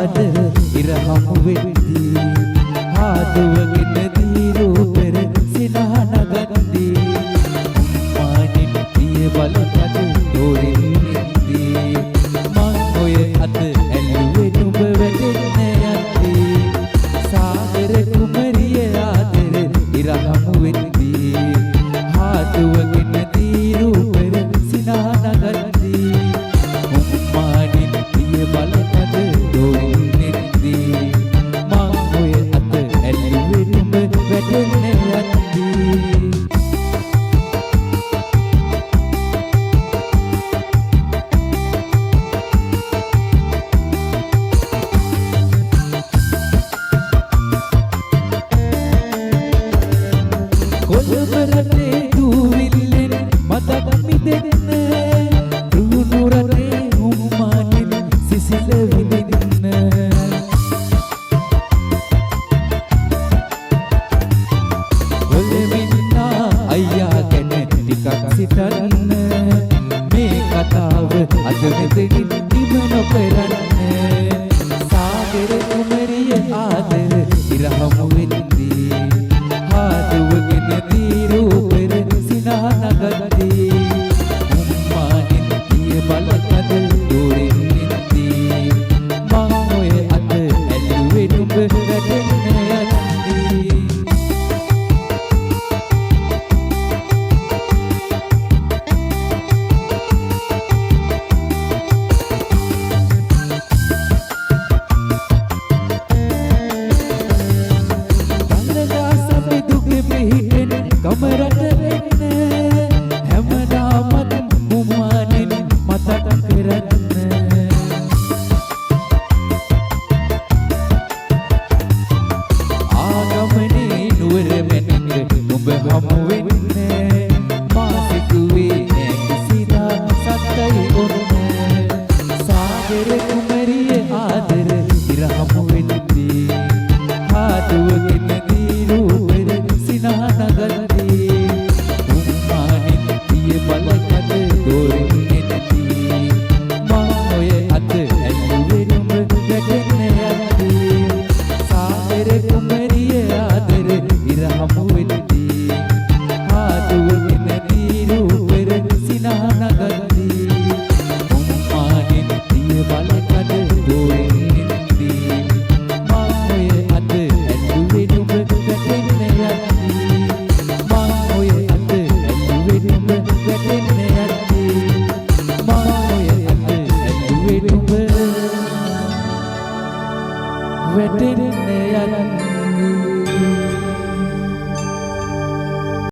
ආදර ඉරහම් වෙද්දී ආදුවගෙන දීරෝ පෙර සිනහනගද්දී මානින් පිය බලපද දෝරින් ඉද්දී මං ඔය අත ඇල්ලුවේ නුඹ වැටෙන්න යද්දී සාගර කුමරිය ආදර ඉරහම් වෙද්දී ආදුවගෙන දීරෝ පෙර සිනහනගද්දී මානින් පිය බලපද දෝරින් ඉද්දී මං ඔය අත ඇල්ලුවේ නුඹ වැටෙන්න යද්දී කොළඹරටේ දූවිල්ලෙන් මතක් මිදෙන්න රුණු රටේ උම්මානින් සිසිල විඳින්න ඔලෙමින්නා අයියා ගැන ටිකක් සිතන්න මේ කතාව අද මෙතනින් නිම නොකරන්න සාගර කුමරිය ආදර ඉරහම් වෙද්දී ආදුවගෙන දීරෝ පෙර සිනහනගද්දී උම්මානින් පිය බලපද දෝරින් ඉද්දී මං ඔය අත ඇල්ලුවේ නුඹ වැටෙන්න යද්දී කමරට වෙන්න හැමදාමත් මුමානින් මතක් කරන්න ආගමනේ නුවර මැනික නුඹ හමු වෙන්න මා සිතුවේ නෑ කිසිදා සත්‍යයි ඔන්න සාගර කුමරිය ආදර ඉරහම් වෙද්දී ආදුවගෙන දීරෝ පෙර සිනහනගද්දී උම්මානින් පිය බලපද දෝරින් ඉද්දී මං ඔය අත ඇල්ලුවේ නුඹ වැටෙන්න යද්දී සාගර කුමරිය ආදර ඉරහම් වෙද්දී ආදුවගෙන දීරෝ පෙර සිනහනගද්දී උම්මානින් පිය බලපද දෝරින් ඉද්දී මං ඔය අත ඇල්ලුවේ නුඹ වැටෙන්න යද්දී මං ඔය අත ඇල්ලුවේ නුඹ වැටෙන්න යද්දී මං ඔය අත ඇල්ලුවේ නුඹ වැටෙන්න යද්දී